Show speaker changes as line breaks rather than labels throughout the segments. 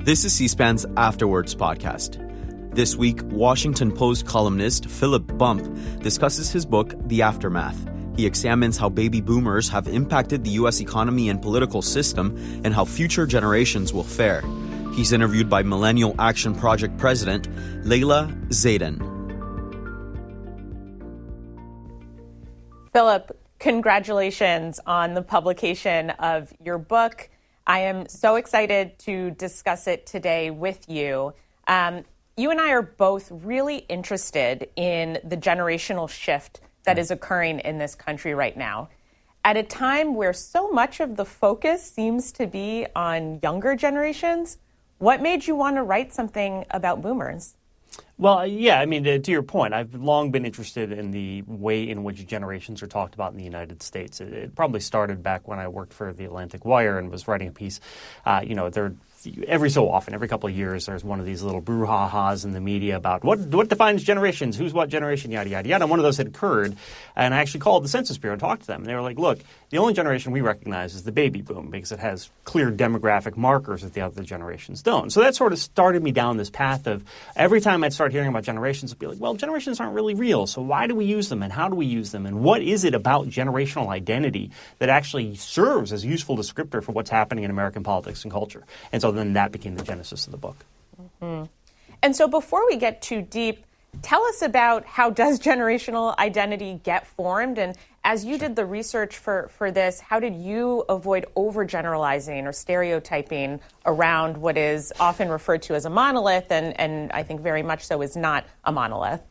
This is C-SPAN's Afterwards podcast. This week, Washington Post columnist Philip Bump discusses his book, The Aftermath. He examines how baby boomers have impacted the U.S. economy and political system and how future generations will fare. He's interviewed by Millennial Action Project President Layla Zaidane.
Philip, congratulations on the publication of your book. I am so excited to discuss it today with you. You and I are both really interested in the generational shift that is occurring in this country right now. At a time where so much of the focus seems to be on younger generations, what made you want to write something about boomers?
Well, yeah, I mean, to your point, I've long been interested in the way in which generations are talked about in the United States. It probably started back when I worked for the Atlantic Wire and was writing a piece. Every so often, every couple of years, there's one of these little brouhahas in the media about what defines generations, who's what generation, yada, yada, yada. And one of those had occurred, and I actually called the Census Bureau and talked to them. And they were like, look, the only generation we recognize is the baby boom because it has clear demographic markers that the other generations don't. So that sort of started me down this path of every time I'd start hearing about generations, I'd be like, well, generations aren't really real. So why do we use them and how do we use them? And what is it about generational identity that actually serves as a useful descriptor for what's happening in American politics and culture? And so then that became the genesis of the book.
Mm-hmm. And so before we get too deep, tell us about how does generational identity get formed? And as you did the research for this, how did you avoid overgeneralizing or stereotyping around what is often referred to as a monolith and I think very much so is not a monolith?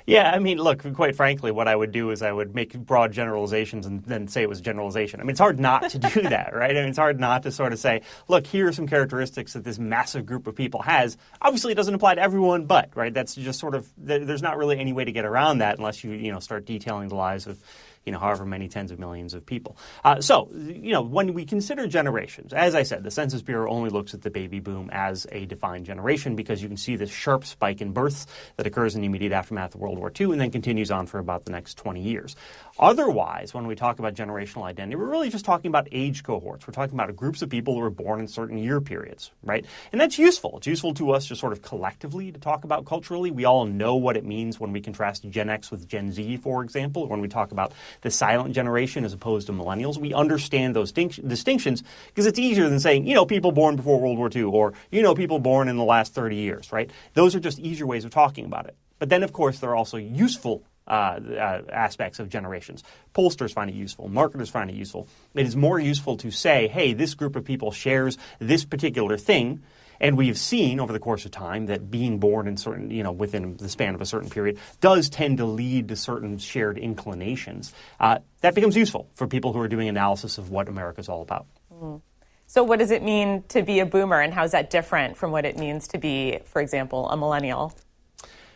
Yeah, I mean, look, quite frankly, what I would do is I would make broad generalizations and then say it was a generalization. I mean, it's hard not to do that, right? I mean, it's hard not to sort of say, look, here are some characteristics that this massive group of people has. Obviously, it doesn't apply to everyone, but, right, that's just sort of, there's not really any way to get around that unless you start detailing the lives of however many tens of millions of people. When we consider generations, as I said, the Census Bureau only looks at the baby boom as a defined generation because you can see this sharp spike in births that occurs in the immediate aftermath of World War II and then continues on for about the next 20 years. Otherwise, when we talk about generational identity, we're really just talking about age cohorts. We're talking about groups of people who were born in certain year periods, right? And that's useful. It's useful to us just sort of collectively to talk about culturally. We all know what it means when we contrast Gen X with Gen Z, for example, or when we talk about the silent generation as opposed to millennials. We understand those distinctions because it's easier than saying, people born before World War II or, people born in the last 30 years, right? Those are just easier ways of talking about it. But then, of course, there are also useful aspects of generations. Pollsters find it useful. Marketers find it useful. It is more useful to say, hey, this group of people shares this particular thing. And we've seen over the course of time that being born in certain, within the span of a certain period does tend to lead to certain shared inclinations. That becomes useful for people who are doing analysis of what America's all about.
Mm. So what does it mean to be a boomer, and how is that different from what it means to be, for example, a millennial?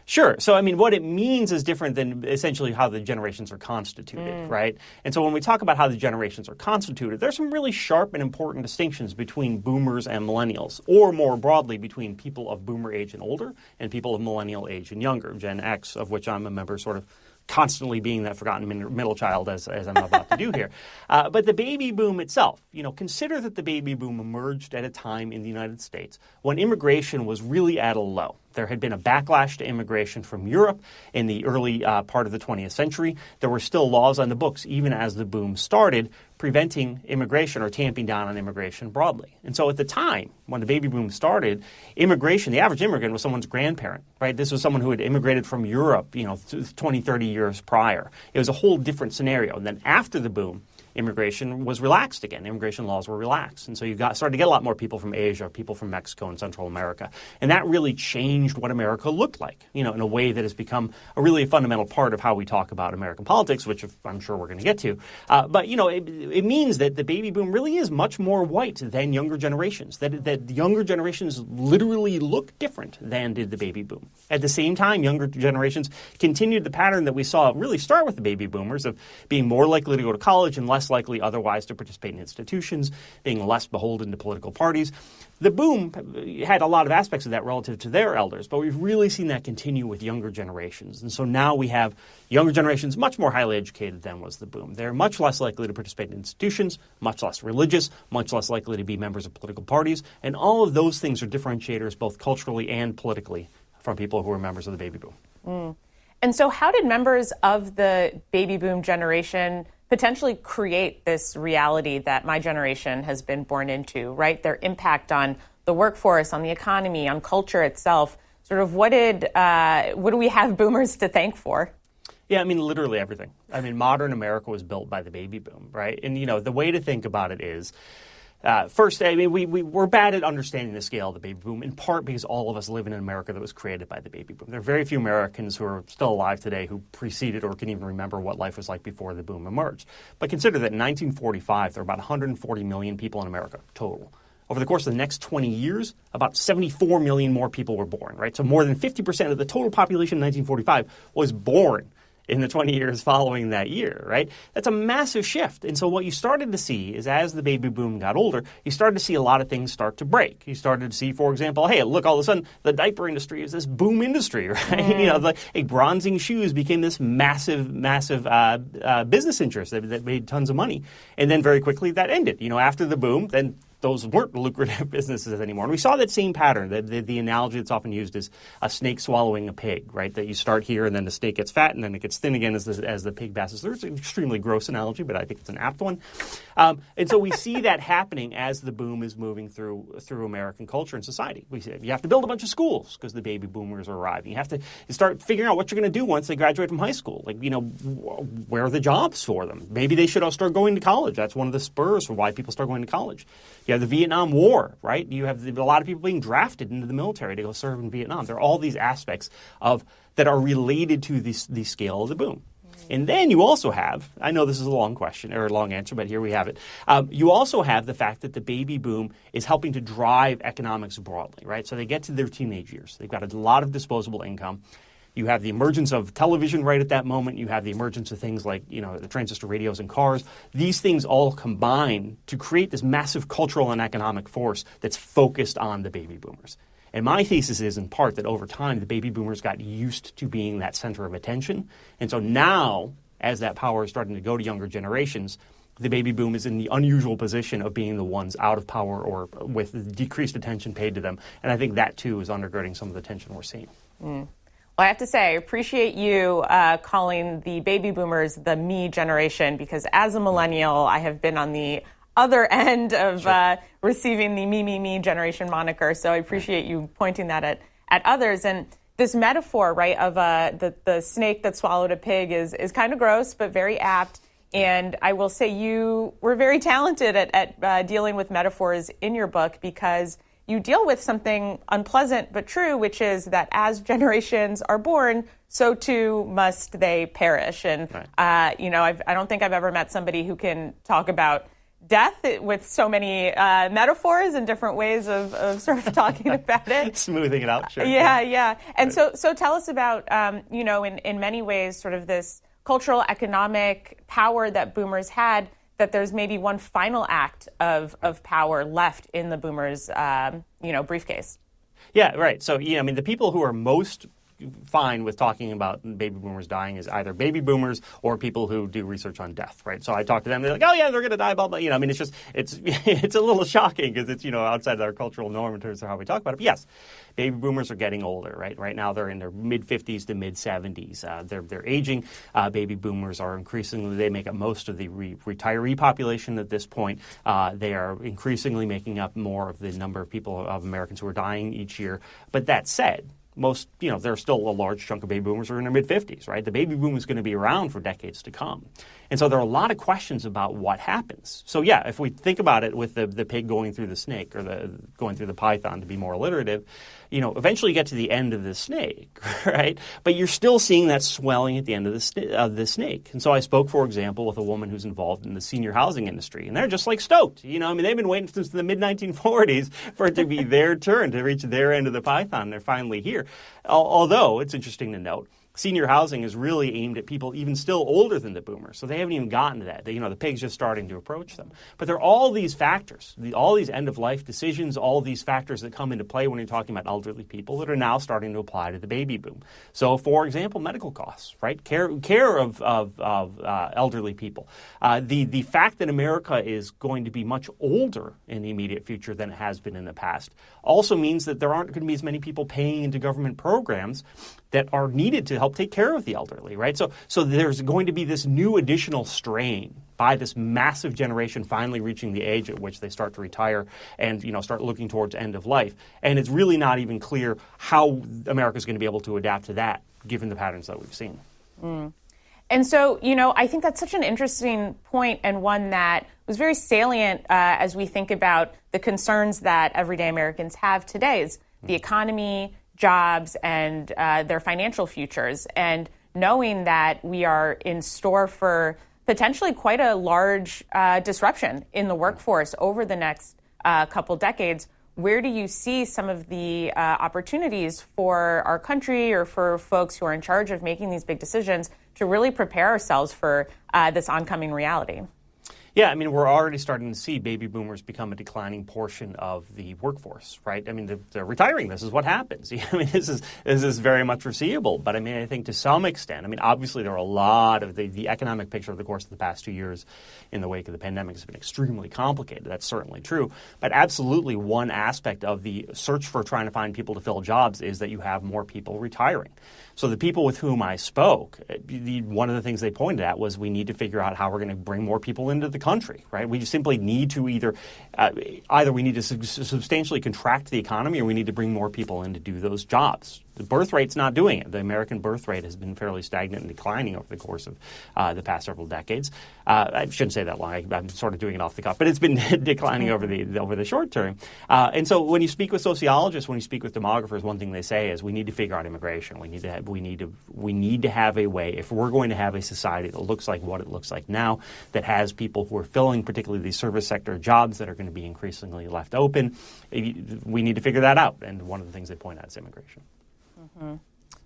Sure. So, I mean, what it means is different than essentially how the generations are constituted, right? And so when we talk about how the generations are constituted, there's some really sharp and important distinctions between boomers and millennials, or more broadly, between people of boomer age and older and people of millennial age and younger, Gen X, of which I'm a member, sort of constantly being that forgotten middle child as I'm about to do here. But the baby boom itself, consider that the baby boom emerged at a time in the United States when immigration was really at a low. There had been a backlash to immigration from Europe in the early part of the 20th century. There were still laws on the books, even as the boom started, preventing immigration or tamping down on immigration broadly. And so at the time, when the baby boom started, immigration, the average immigrant was someone's grandparent, right? This was someone who had immigrated from Europe, 20, 30 years prior. It was a whole different scenario. And then after the boom, immigration was relaxed again. Immigration laws were relaxed. And so you started to get a lot more people from Asia, people from Mexico and Central America. And that really changed what America looked like, in a way that has become a really fundamental part of how we talk about American politics, which I'm sure we're going to get to. But it means that the baby boom really is much more white than younger generations, that younger generations literally look different than did the baby boom. At the same time, younger generations continued the pattern that we saw really start with the baby boomers of being more likely to go to college and less less likely otherwise to participate in institutions, being less beholden to political parties. The boom had a lot of aspects of that relative to their elders, but we've really seen that continue with younger generations. And so now we have younger generations much more highly educated than was the boom. They're much less likely to participate in institutions, much less religious, much less likely to be members of political parties, and all of those things are differentiators both culturally and politically from people who are members of the baby boom.
And so how did members of the baby boom generation potentially create this reality that my generation has been born into, right? Their impact on the workforce, on the economy, on culture itself. Sort of what do we have boomers to thank for?
Yeah, I mean, literally everything. I mean, modern America was built by the baby boom, right? And, the way to think about it is, first, I mean, we're bad at understanding the scale of the baby boom, in part because all of us live in an America that was created by the baby boom. There are very few Americans who are still alive today who preceded or can even remember what life was like before the boom emerged. But consider that in 1945, there were about 140 million people in America total. Over the course of the next 20 years, about 74 million more people were born, right? So more than 50% of the total population in 1945 was born in the 20 years following that year, right? That's a massive shift. And so what you started to see is as the baby boom got older, you started to see a lot of things start to break. You started to see, for example, hey, look, all of a sudden, the diaper industry is this boom industry, right? Bronzing shoes became this massive business interest that made tons of money. And then very quickly that ended. After the boom, then those weren't lucrative businesses anymore. And we saw that same pattern. The analogy that's often used is a snake swallowing a pig, right? That you start here and then the snake gets fat and then it gets thin again as the pig passes through. It's an extremely gross analogy, but I think it's an apt one. And so we see that happening as the boom is moving through American culture and society. We see you have to build a bunch of schools because the baby boomers are arriving. You have to start figuring out what you're going to do once they graduate from high school. Where are the jobs for them? Maybe they should all start going to college. That's one of the spurs for why people start going to college. You have the Vietnam War, right? You have a lot of people being drafted into the military to go serve in Vietnam. There are all these aspects that are related to the scale of the boom. And then you also have, I know this is a long question or a long answer, but here we have it. You also have the fact that the baby boom is helping to drive economics broadly, right? So they get to their teenage years. They've got a lot of disposable income. You have the emergence of television right at that moment. You have the emergence of things like, the transistor radios and cars. These things all combine to create this massive cultural and economic force that's focused on the baby boomers. And my thesis is, in part, that over time, the baby boomers got used to being that center of attention. And so now, as that power is starting to go to younger generations, the baby boom is in the unusual position of being the ones out of power or with decreased attention paid to them. And I think that, too, is undergirding some of the tension we're seeing.
Well, I have to say, I appreciate you calling the baby boomers the me generation, because as a millennial, I have been on the other end of receiving the me generation moniker. So I appreciate you pointing that at others. And this metaphor, right, of the snake that swallowed a pig is kind of gross, but very apt. And I will say you were very talented at dealing with metaphors in your book, because you deal with something unpleasant but true, which is that as generations are born, so too must they perish. And, right. I don't think I've ever met somebody who can talk about death with so many metaphors and different ways of sort of talking about it.
Smoothing it out, sure.
Yeah. And right. so tell us about, in many ways, sort of this cultural, economic power that boomers had, that there's maybe one final act of power left in the boomers' briefcase.
Yeah, right. So, the people who are most fine with talking about baby boomers dying is either baby boomers or people who do research on death, right? So I talk to them, they're like, oh yeah, they're going to die, blah, blah. It's a little shocking because it's, outside our cultural norm in terms of how we talk about it. But yes, baby boomers are getting older, right? Right now they're in their mid-50s to mid-70s. They're aging. Baby boomers are increasingly, they make up most of the retiree population at this point. They are increasingly making up more of the number of people, of Americans who are dying each year. But that said, there's still a large chunk of baby boomers who are in their mid-50s, right? The baby boom is going to be around for decades to come. And so there are a lot of questions about what happens. So yeah, if we think about it with the pig going through the snake or going through the python, to be more alliterative, eventually you get to the end of the snake, right? But you're still seeing that swelling at the end of the snake. And so I spoke, for example, with a woman who's involved in the senior housing industry, and they're just like stoked. They've been waiting since the mid-1940s for it to be their turn to reach their end of the python. They're finally here. Although it's interesting to note, Senior housing is really aimed at people even still older than the boomers, so they haven't even gotten to that. The pig's just starting to approach them. But there are all these factors, all these end-of-life decisions, all these factors that come into play when you're talking about elderly people that are now starting to apply to the baby boom. So, for example, medical costs, right? Care of elderly people. The fact that America is going to be much older in the immediate future than it has been in the past also means that there aren't going to be as many people paying into government programs that are needed to help take care of the elderly, right? So there's going to be this new additional strain by this massive generation finally reaching the age at which they start to retire and start looking towards end of life. And it's really not even clear how America is going to be able to adapt to that, given the patterns that we've seen.
And so, I think that's such an interesting point, and one that was very salient as we think about the concerns that everyday Americans have today is the economy, jobs, and their financial futures. And knowing that we are in store for potentially quite a large disruption in the workforce over the next couple decades, where do you see some of the opportunities for our country or for folks who are in charge of making these big decisions to really prepare ourselves for this oncoming reality?
Yeah, we're already starting to see baby boomers become a declining portion of the workforce, right? They're retiring. This is what happens. This is very much foreseeable. But I think to some extent, obviously there are a lot of the economic picture of the course of the past 2 years in the wake of the pandemic has been extremely complicated. That's certainly true. But absolutely one aspect of the search for trying to find people to fill jobs is that you have more people retiring. So the people with whom I spoke, one of the things they pointed at was we need to figure out how we're going to bring more people into the country, right? We just simply need to either we need to substantially contract the economy or we need to bring more people in to do those jobs. The birth rate's not doing it. The American birth rate has been fairly stagnant and declining over the course of the past several decades. I shouldn't say that long. I'm sort of doing it off the cuff, but it's been declining over the short term. And so when you speak with sociologists, when you speak with demographers, one thing they say is we need to figure out immigration. We need to have a way, if we're going to have a society that looks like what it looks like now, that has people who are filling particularly these service sector jobs that are going to be increasingly left open, we need to figure that out. And one of the things they point out is immigration.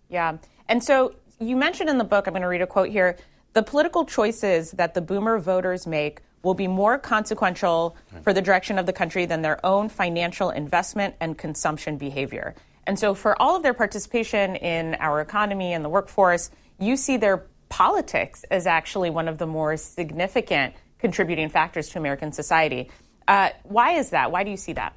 Yeah. And so you mentioned in the book, I'm going to read a quote here, the political choices that the boomer voters make will be more consequential for the direction of the country than their own financial investment and consumption behavior. And so for all of their participation in our economy and the workforce, you see their politics as actually one of the more significant contributing factors to American society. Why is that? Why do you see that?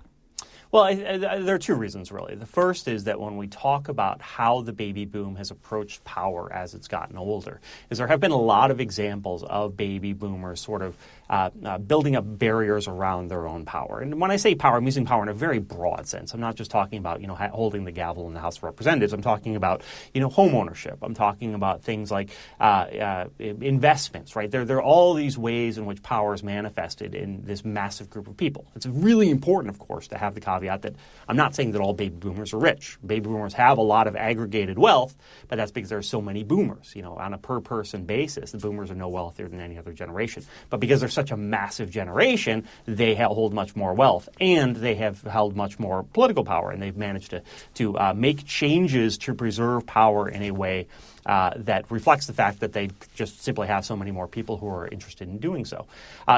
Well, there are two reasons, really. The first is that when we talk about how the baby boom has approached power as it's gotten older, is there have been a lot of examples of baby boomers sort of building up barriers around their own power. And when I say power, I'm using power in a very broad sense. I'm not just talking about, holding the gavel in the House of Representatives. I'm talking about, home ownership. I'm talking about things like investments, right? There are all these ways in which power is manifested in this massive group of people. It's really important, of course, to have the caveat that I'm not saying that all baby boomers are rich. Baby boomers have a lot of aggregated wealth, but that's because there are so many boomers. On a per-person basis, the boomers are no wealthier than any other generation. But because they're such a massive generation, they hold much more wealth, and they have held much more political power, and they've managed to make changes to preserve power in a way that reflects the fact that they just simply have so many more people who are interested in doing so.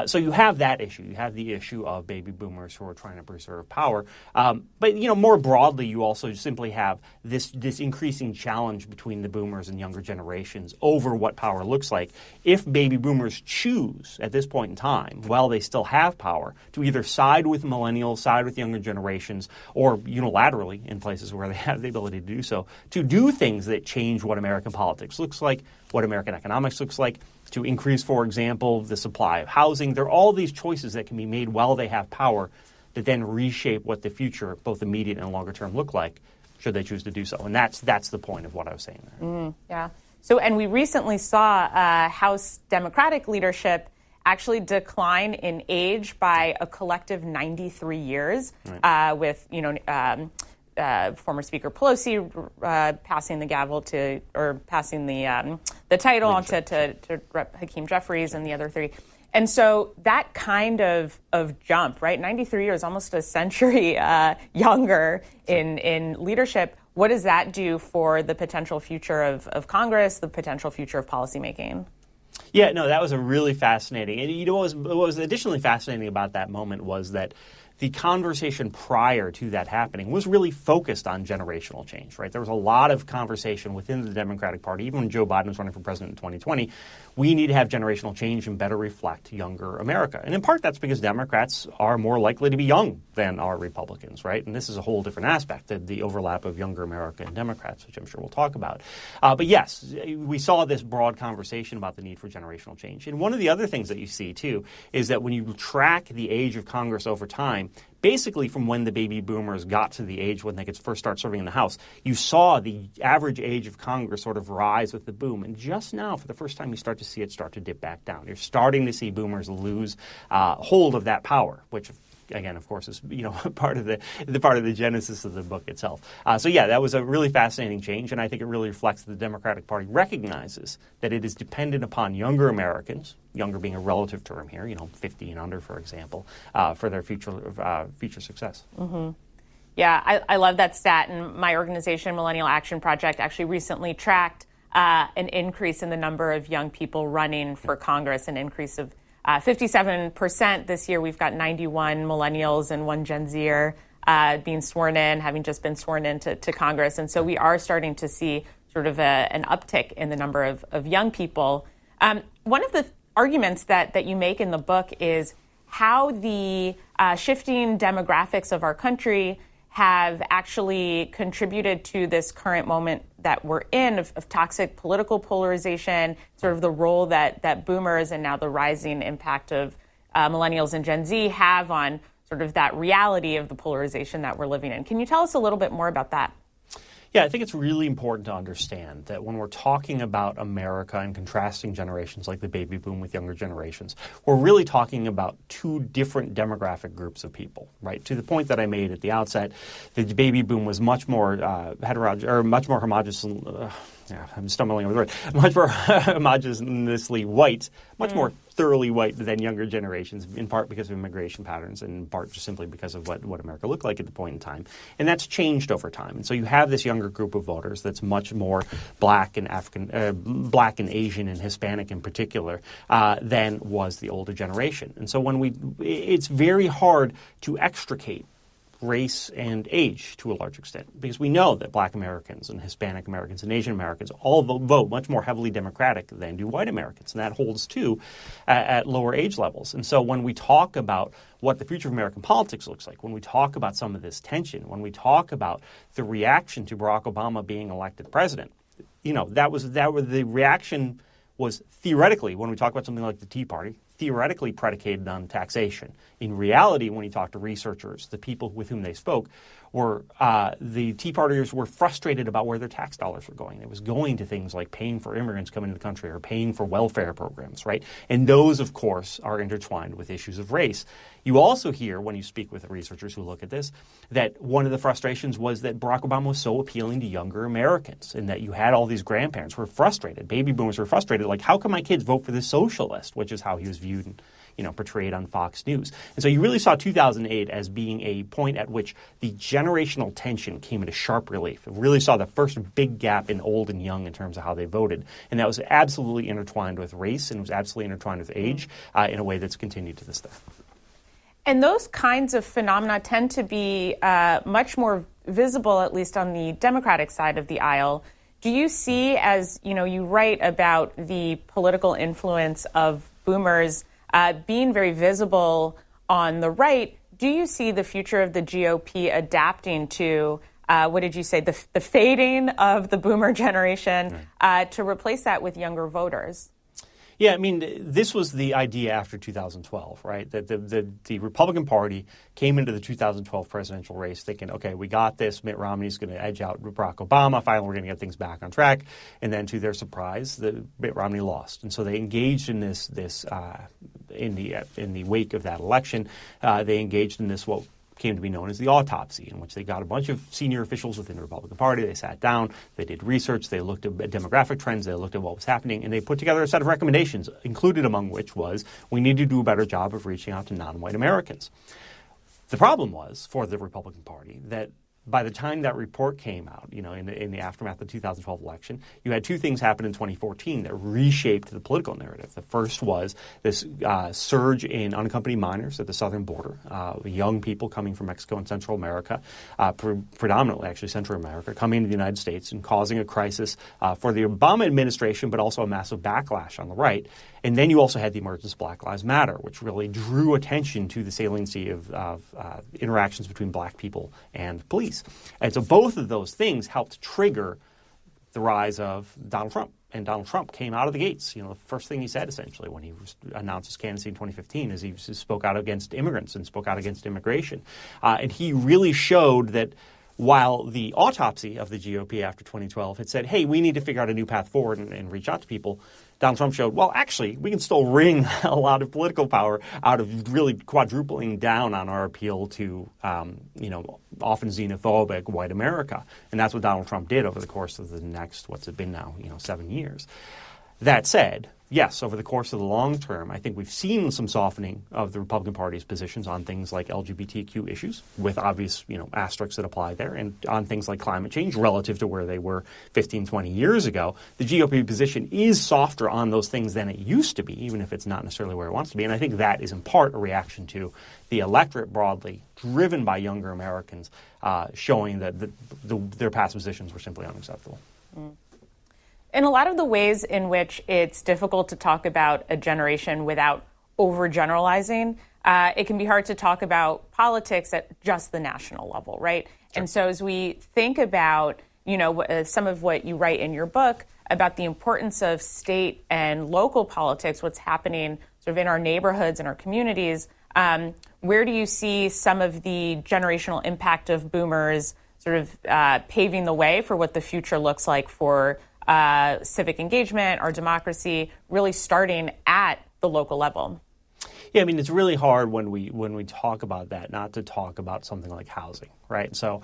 So you have that issue. You have the issue of baby boomers who are trying to preserve power. But more broadly, you also simply have this increasing challenge between the boomers and younger generations over what power looks like. If baby boomers choose at this point in time, while they still have power, to either side with millennials, side with younger generations, or unilaterally in places where they have the ability to do so, to do things that change what American politics looks like, what American economics looks like, to increase, for example, the supply of housing. There are all these choices that can be made while they have power that then reshape what the future, both immediate and longer term, look like, should they choose to do so. And that's the point of what I was saying there.
Yeah. So, and we recently saw House Democratic leadership actually decline in age by a collective 93 years, right. With, former Speaker Pelosi passing the gavel passing the title on to Hakeem Jeffries and the other three. And so that kind of jump, right? 93 years, almost a century younger in leadership. what does that do for the potential future of Congress, the potential future of policymaking?
Yeah, no, that was a really fascinating. And what was additionally fascinating about that moment was that the conversation prior to that happening was really focused on generational change, right? There was a lot of conversation within the Democratic Party, even when Joe Biden was running for president in 2020. We need to have generational change and better reflect younger America. And in part, that's because Democrats are more likely to be young than are Republicans, right? And this is a whole different aspect of the overlap of younger America and Democrats, which I'm sure we'll talk about. But yes, we saw this broad conversation about the need for generational change. And one of the other things that you see, too, is that when you track the age of Congress over time, basically from when the baby boomers got to the age when they could first start serving in the House, you saw the average age of Congress sort of rise with the boom. And just now, for the first time, you start to see it start to dip back down. You're starting to see boomers lose hold of that power, which again, of course, is part of the genesis of the book itself. So yeah, that was a really fascinating change, and I think it really reflects that the Democratic Party recognizes that it is dependent upon younger Americans, younger being a relative term here, 50 and under, for example, for their future success.
Mm-hmm. Yeah, I love that stat, and my organization, Millennial Action Project, actually recently tracked an increase in the number of young people running for Congress, an increase of 57% this year. We've got 91 millennials and 1 Gen Zer being sworn in, having just been sworn into Congress. And so we are starting to see sort of an uptick in the number of young people. One of the arguments that you make in the book is how the shifting demographics of our country have actually contributed to this current moment that we're in of toxic political polarization, sort of the role that boomers and now the rising impact of millennials and Gen Z have on sort of that reality of the polarization that we're living in. Can you tell us a little bit more about that?
Yeah, I think it's really important to understand that when we're talking about America and contrasting generations like the baby boom with younger generations, we're really talking about two different demographic groups of people, right? To the point that I made at the outset, the baby boom was much more much more homogeneous. I'm stumbling over the word. Much more homogeneously white, much more thoroughly white than younger generations, in part because of immigration patterns and in part just simply because of what America looked like at the point in time. And that's changed over time. And so you have this younger group of voters that's much more black and black and Asian and Hispanic in particular than was the older generation. And so it's very hard to extricate race and age to a large extent, because we know that black Americans and Hispanic Americans and Asian Americans all vote much more heavily Democratic than do white Americans, and that holds too at lower age levels. And so when we talk about what the future of American politics looks like, when we talk about some of this tension, when we talk about the reaction to Barack Obama being elected president, the reaction was theoretically, when we talk about something like the Tea Party, theoretically predicated on taxation. In reality, when you talk to researchers, the people with whom they spoke were the Tea Partiers were frustrated about where their tax dollars were going. It was going to things like paying for immigrants coming into the country or paying for welfare programs, right? And those, of course, are intertwined with issues of race. You also hear, when you speak with researchers who look at this, that one of the frustrations was that Barack Obama was so appealing to younger Americans and that you had all these grandparents who were frustrated. Baby boomers were frustrated. Like, how can my kids vote for this socialist, which is how he was viewed and portrayed on Fox News. And so you really saw 2008 as being a point at which the generational tension came into sharp relief. It really saw the first big gap in old and young in terms of how they voted. And that was absolutely intertwined with race and was absolutely intertwined with age in a way that's continued to this day.
And those kinds of phenomena tend to be much more visible, at least on the Democratic side of the aisle. Do you see, as you write about the political influence of boomers being very visible on the right, do you see the future of the GOP adapting to, what did you say, the fading of the boomer generation to replace that with younger voters?
Yeah, I mean, this was the idea after 2012, right? That the Republican Party came into the 2012 presidential race thinking, okay, we got this. Mitt Romney's going to edge out Barack Obama. Finally, we're going to get things back on track. And then, to their surprise, Mitt Romney lost. And so they engaged in this in the wake of that election. They engaged in this what came to be known as the autopsy, in which they got a bunch of senior officials within the Republican Party. They sat down, they did research, they looked at demographic trends, they looked at what was happening, and they put together a set of recommendations, included among which was we need to do a better job of reaching out to non-white Americans. The problem was, for the Republican Party, that by the time that report came out, in the aftermath of the 2012 election, you had two things happen in 2014 that reshaped the political narrative. The first was this surge in unaccompanied minors at the southern border, young people coming from Mexico and Central America, predominantly actually Central America, coming to the United States and causing a crisis for the Obama administration, but also a massive backlash on the right. And then you also had the emergence of Black Lives Matter, which really drew attention to the saliency of interactions between black people and police. And so both of those things helped trigger the rise of Donald Trump. And Donald Trump came out of the gates. The first thing he said essentially when he announced his candidacy in 2015 is he spoke out against immigrants and spoke out against immigration. And he really showed that while the autopsy of the GOP after 2012 had said, hey, we need to figure out a new path forward and reach out to people, Donald Trump showed, well, actually, we can still wring a lot of political power out of really quadrupling down on our appeal to, often xenophobic white America. And that's what Donald Trump did over the course of the next, what's it been now, 7 years. That said, yes, over the course of the long term, I think we've seen some softening of the Republican Party's positions on things like LGBTQ issues, with obvious, asterisks that apply there, and on things like climate change relative to where they were 15, 20 years ago. The GOP position is softer on those things than it used to be, even if it's not necessarily where it wants to be. And I think that is in part a reaction to the electorate broadly, driven by younger Americans, showing that their past positions were simply unacceptable.
Mm. In a lot of the ways in which it's difficult to talk about a generation without overgeneralizing, it can be hard to talk about politics at just the national level, right? Sure. And so as we think about, some of what you write in your book about the importance of state and local politics, what's happening sort of in our neighborhoods and our communities, where do you see some of the generational impact of boomers sort of paving the way for what the future looks like for civic engagement, our democracy, really starting at the local level?
Yeah, I mean, it's really hard when we talk about that not to talk about something like housing, right? So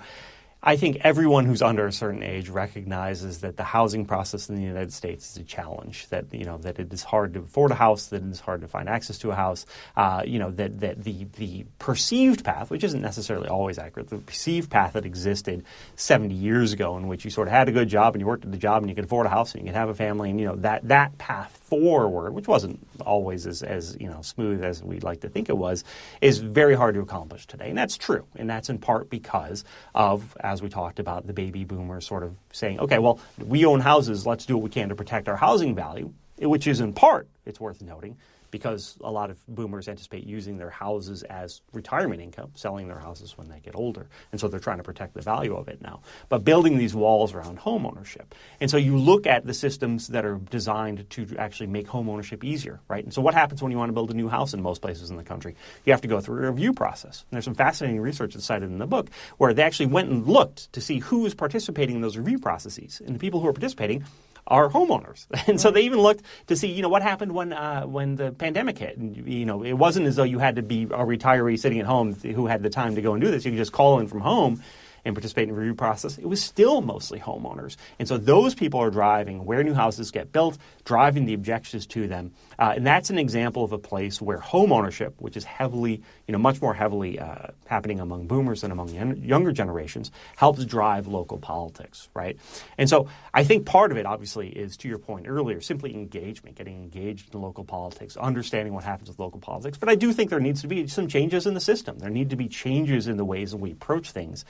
I think everyone who's under a certain age recognizes that the housing process in the United States is a challenge, that it is hard to afford a house, that it is hard to find access to a house, that the perceived path, which isn't necessarily always accurate, the perceived path that existed 70 years ago in which you sort of had a good job and you worked at the job and you could afford a house and you could have a family, and that path forward, which wasn't always as smooth as we'd like to think it was, is very hard to accomplish today. And that's true. And that's in part because of, as we talked about, the baby boomers sort of saying, okay, well, we own houses, let's do what we can to protect our housing value, which is in part, it's worth noting, because a lot of boomers anticipate using their houses as retirement income, selling their houses when they get older. And so they're trying to protect the value of it now. But building these walls around home ownership. And so you look at the systems that are designed to actually make home ownership easier, right? And so what happens when you want to build a new house in most places in the country? You have to go through a review process. And there's some fascinating research that's cited in the book where they actually went and looked to see who was participating in those review processes. And the people who are participating are homeowners. And so they even looked to see, what happened when the pandemic hit. And, it wasn't as though you had to be a retiree sitting at home who had the time to go and do this. You could just call in from home and participate in the review process. It was still mostly homeowners. And so those people are driving where new houses get built, driving the objections to them. And that's an example of a place where home ownership, which is heavily, much more heavily happening among boomers than among younger generations, helps drive local politics, right? And so I think part of it, obviously, is, to your point earlier, simply engagement, getting engaged in local politics, understanding what happens with local politics. But I do think there needs to be some changes in the system. There need to be changes in the ways that we approach things,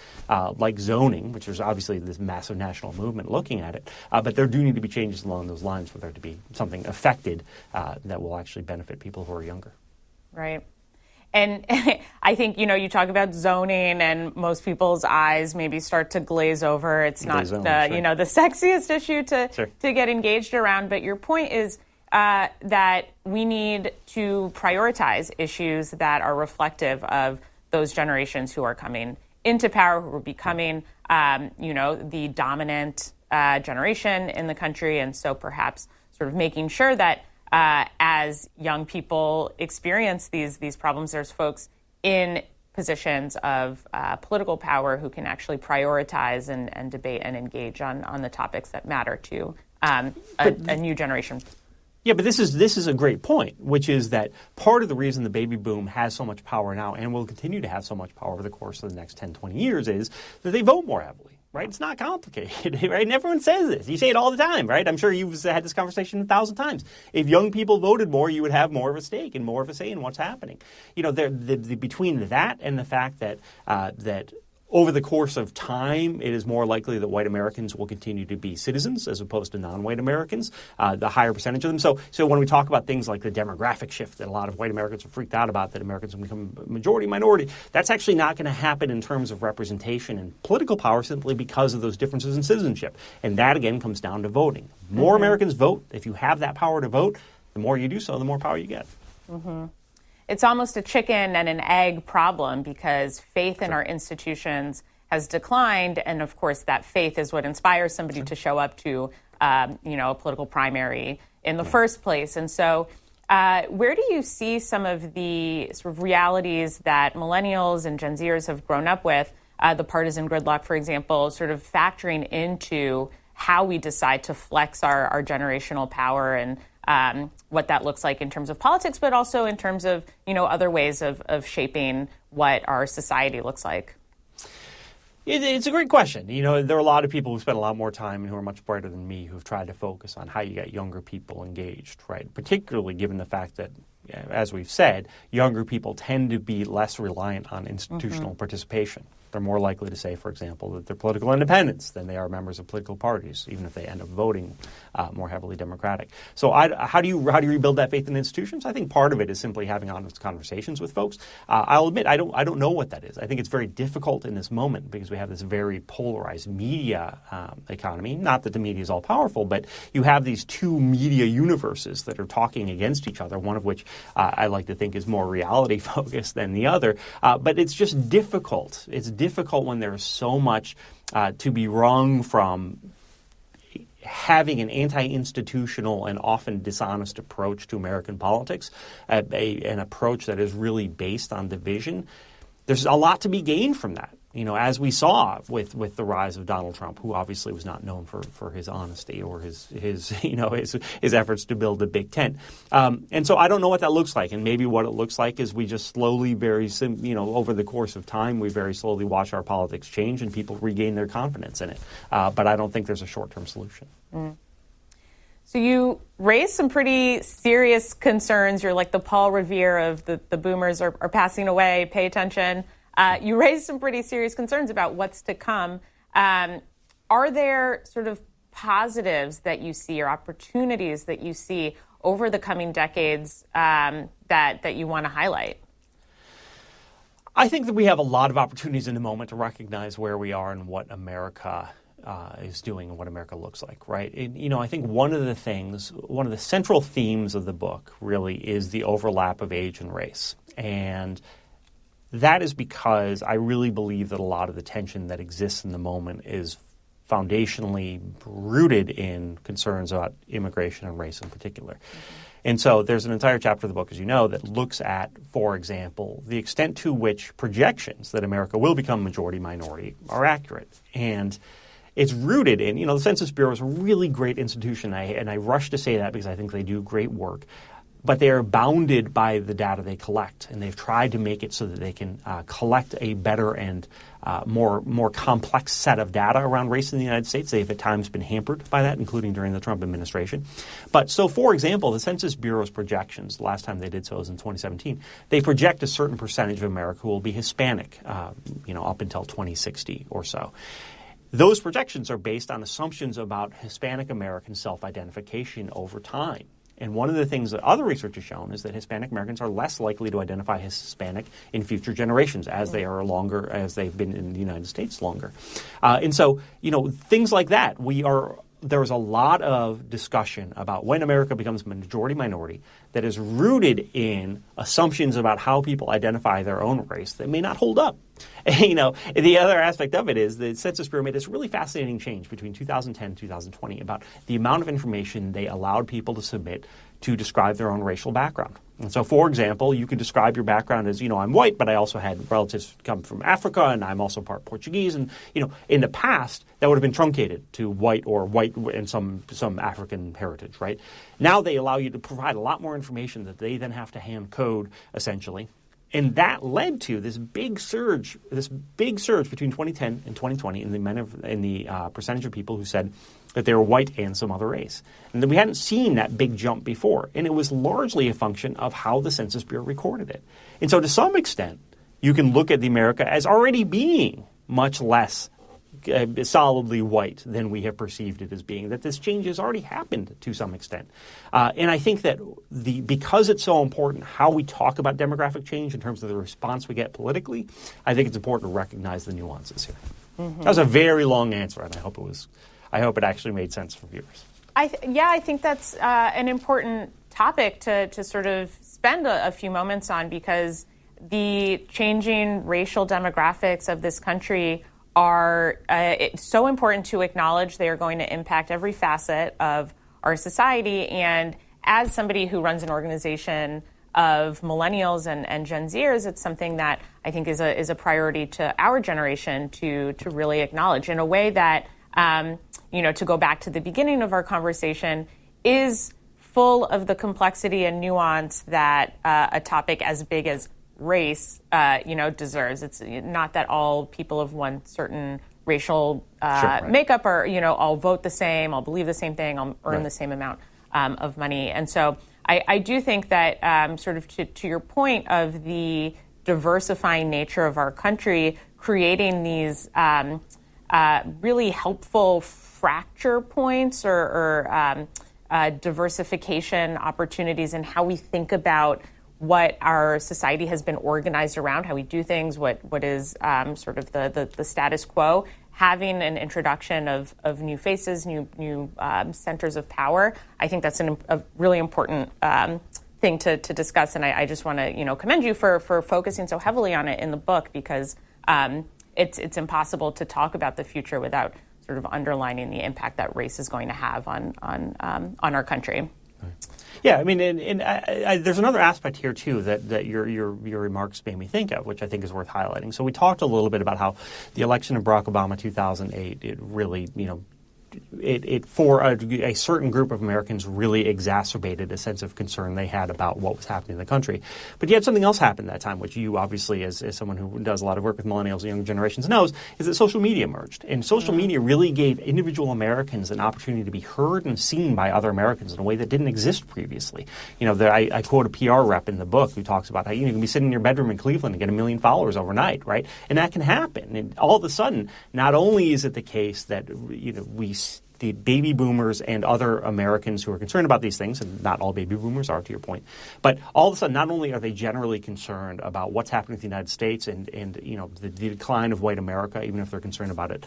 like zoning, which is obviously this massive national movement looking at it. But there do need to be changes along those lines for there to be something affected that will actually benefit people who are younger.
Right. And I think, you talk about zoning and most people's eyes maybe start to glaze over. It's not, sure, the sexiest issue to get engaged around. But your point is that we need to prioritize issues that are reflective of those generations who are coming into power, who are becoming, the dominant generation in the country. And so perhaps sort of making sure that as young people experience these problems, there's folks in positions of political power who can actually prioritize and debate and engage on the topics that matter to a new generation.
Yeah, but this is a great point, which is that part of the reason the baby boom has so much power now and will continue to have so much power over the course of the next 10, 20 years is that they vote more heavily, right? It's not complicated, right? And everyone says this. You say it all the time, right? I'm sure you've had this conversation 1,000 times. If young people voted more, you would have more of a stake and more of a say in what's happening. You know, between that and the fact that over the course of time, it is more likely that white Americans will continue to be citizens as opposed to non-white Americans, the higher percentage of them. So when we talk about things like the demographic shift that a lot of white Americans are freaked out about, that Americans will become majority minority, that's actually not going to happen in terms of representation and political power simply because of those differences in citizenship. And that, again, comes down to voting. More Americans vote. If you have that power to vote, the more you do so, the more power you get.
Mm-hmm. It's almost a chicken and an egg problem because faith in our institutions has declined. And of course, that faith is what inspires somebody to show up to, a political primary in the first place. And so where do you see some of the sort of realities that millennials and Gen Zers have grown up with, the partisan gridlock, for example, sort of factoring into how we decide to flex our generational power and what that looks like in terms of politics, but also in terms of, other ways of shaping what our society looks like?
It's a great question. There are a lot of people who spend a lot more time and who are much brighter than me who've tried to focus on how you get younger people engaged, right? Particularly given the fact that, as we've said, younger people tend to be less reliant on institutional participation. They're more likely to say, for example, that they're political independents than they are members of political parties, even if they end up voting more heavily Democratic. So how do you rebuild that faith in institutions? I think part of it is simply having honest conversations with folks. I'll admit, I don't know what that is. I think it's very difficult in this moment because we have this very polarized media economy. Not that the media is all powerful, but you have these two media universes that are talking against each other, one of which I like to think is more reality focused than the other. But it's just difficult. It's difficult when there's so much to be wrung from having an anti-institutional and often dishonest approach to American politics, an approach that is really based on division. There's a lot to be gained from that. As we saw with the rise of Donald Trump, who obviously was not known for his honesty or his efforts to build a big tent. And so I don't know what that looks like. And maybe what it looks like is we just slowly, over the course of time, we very slowly watch our politics change and people regain their confidence in it. But I don't think there's a short-term solution.
Mm. So you raised some pretty serious concerns. You're like the Paul Revere of the boomers are passing away. Pay attention. You raised some pretty serious concerns about what's to come. Are there sort of positives that you see or opportunities that you see over the coming decades that you want to highlight?
I think that we have a lot of opportunities in the moment to recognize where we are and what America is doing and what America looks like, right? I think one of the central themes of the book really is the overlap of age and race. And that is because I really believe that a lot of the tension that exists in the moment is foundationally rooted in concerns about immigration and race in particular. And so there's an entire chapter of the book, as you know, that looks at, for example, the extent to which projections that America will become majority-minority are accurate. And it's rooted in, the Census Bureau is a really great institution, and I rush to say that because I think they do great work. But they are bounded by the data they collect, and they've tried to make it so that they can collect a better and more complex set of data around race in the United States. They've at times been hampered by that, including during the Trump administration. But so, for example, the Census Bureau's projections, the last time they did so was in 2017, they project a certain percentage of America who will be Hispanic, up until 2060 or so. Those projections are based on assumptions about Hispanic American self-identification over time. And one of the things that other research has shown is that Hispanic Americans are less likely to identify as Hispanic in future generations as they are longer, as they've been in the United States longer. And so, things like that, there's a lot of discussion about when America becomes majority-minority that is rooted in assumptions about how people identify their own race that may not hold up. The other aspect of it is the Census Bureau made this really fascinating change between 2010 and 2020 about the amount of information they allowed people to submit to describe their own racial background. And so, for example, you could describe your background as, I'm white, but I also had relatives come from Africa, and I'm also part Portuguese. And, in the past, that would have been truncated to white and some African heritage, right? Now they allow you to provide a lot more information that they then have to hand code, essentially. And that led to this big surge between 2010 and 2020 in the percentage of people who said that they were white and some other race. And that we hadn't seen that big jump before. And it was largely a function of how the Census Bureau recorded it. And so to some extent, you can look at the America as already being much less solidly white than we have perceived it as being, that this change has already happened to some extent. And I think that because it's so important how we talk about demographic change in terms of the response we get politically, I think it's important to recognize the nuances here. Mm-hmm. That was a very long answer, and I hope it actually made sense for viewers.
I think that's an important topic to sort of spend a few moments on, because the changing racial demographics of this country are it's so important to acknowledge. They are going to impact every facet of our society. And as somebody who runs an organization of millennials and Gen Zers, it's something that I think is a priority to our generation to really acknowledge in a way that, to go back to the beginning of our conversation, is full of the complexity and nuance that a topic as big as race, deserves. It's not that all people of one certain racial makeup are, all vote the same, all believe the same thing, all earn the same amount of money. And so I do think that sort of to your point of the diversifying nature of our country, creating these really helpful fracture points or diversification opportunities in how we think about what our society has been organized around, how we do things, what is sort of the status quo, having an introduction of new faces, new centers of power. I think that's a really important thing to discuss, and I just want to commend you for focusing so heavily on it in the book, because it's impossible to talk about the future without sort of underlining the impact that race is going to have on our country.
Yeah, I mean, and there's another aspect here too that your remarks made me think of, which I think is worth highlighting. So we talked a little bit about how the election of Barack Obama 2008, it really, it for a certain group of Americans really exacerbated a sense of concern they had about what was happening in the country. But yet something else happened that time, which you obviously, as someone who does a lot of work with millennials and younger generations knows, is that social media emerged. And social media really gave individual Americans an opportunity to be heard and seen by other Americans in a way that didn't exist previously. I quote a PR rep in the book who talks about how you can be sitting in your bedroom in Cleveland and get 1 million followers overnight, right? And that can happen. And all of a sudden, not only is it the case that the baby boomers and other Americans who are concerned about these things, and not all baby boomers are, to your point, but all of a sudden, not only are they generally concerned about what's happening with the United States and the decline of white America, even if they're concerned about it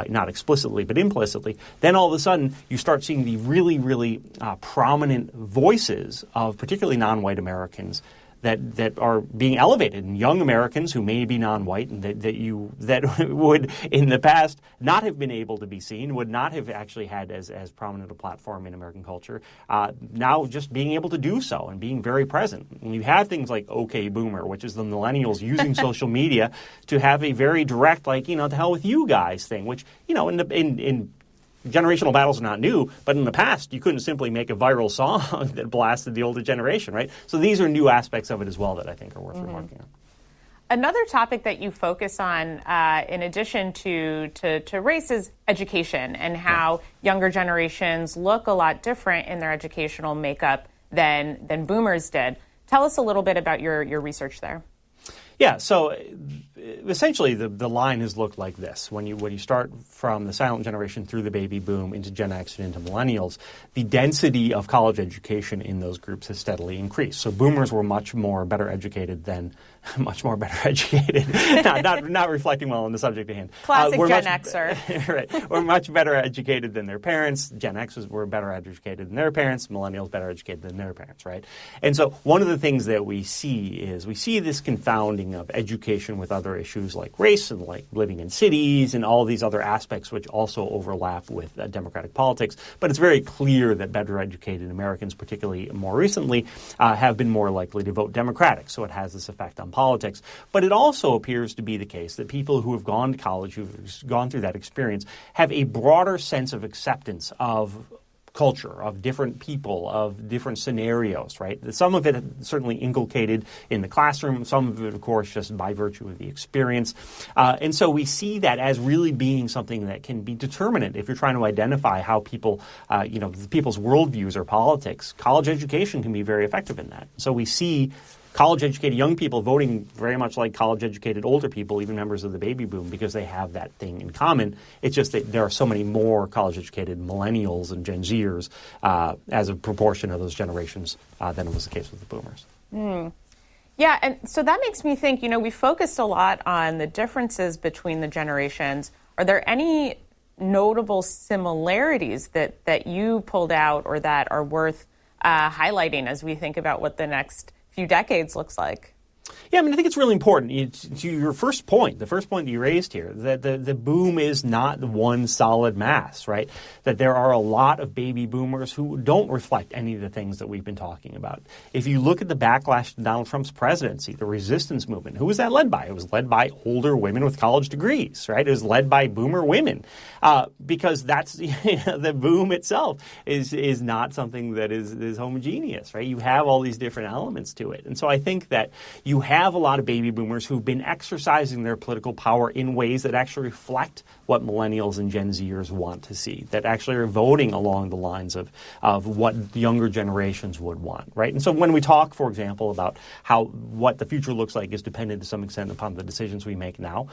not explicitly but implicitly, then all of a sudden you start seeing the really, really prominent voices of particularly non-white Americans that are being elevated, and young Americans who may be non-white and that would in the past not have been able to be seen, would not have actually had as prominent a platform in American culture, now just being able to do so and being very present. And you have things like OK Boomer, which is the millennials using social media to have a very direct, to hell with you guys thing, which, in generational battles are not new, but in the past, you couldn't simply make a viral song that blasted the older generation, right? So these are new aspects of it as well that I think are worth remarking on.
Another topic that you focus on, in addition to race, is education and how younger generations look a lot different in their educational makeup than boomers did. Tell us a little bit about your research there.
Yeah, so essentially the line has looked like this. When you start from the silent generation through the baby boom into Gen X and into millennials, the density of college education in those groups has steadily increased. So boomers were much better educated, not reflecting well on the subject at hand.
Classic Gen Xer.
Right. We're much better educated than their parents. Gen Xers were better educated than their parents. Millennials better educated than their parents, right? And so one of the things that we see is this confounding of education with other issues issues like race and like living in cities and all these other aspects which also overlap with democratic politics. But it's very clear that better educated Americans, particularly more recently, have been more likely to vote Democratic. So it has this effect on politics. But it also appears to be the case that people who have gone to college, who've gone through that experience, have a broader sense of acceptance of culture, of different people, of different scenarios, right? Some of it certainly inculcated in the classroom, some of it, of course, just by virtue of the experience. And so we see that as really being something that can be determinant if you're trying to identify how people, people's worldviews or politics. College education can be very effective in that. So we see college-educated young people voting very much like college-educated older people, even members of the baby boom, because they have that thing in common. It's just that there are so many more college-educated millennials and Gen Zers as a proportion of those generations than it was the case with the boomers.
Yeah, and so that makes me think, we focused a lot on the differences between the generations. Are there any notable similarities that you pulled out or that are worth highlighting as we think about what the next few decades looks like?
Yeah, I think it's really important. To your first point, the first point that you raised here, that the boom is not one solid mass, right? That there are a lot of baby boomers who don't reflect any of the things that we've been talking about. If you look at the backlash to Donald Trump's presidency, the resistance movement, who was that led by? It was led by older women with college degrees, right? It was led by boomer women, because that's the boom itself is not something that is homogeneous, right? You have all these different elements to it, and so I think that you have a lot of baby boomers who've been exercising their political power in ways that actually reflect what millennials and Gen Zers want to see, that actually are voting along the lines of what younger generations would want, right? And so when we talk, for example, about what the future looks like is dependent to some extent upon the decisions we make now,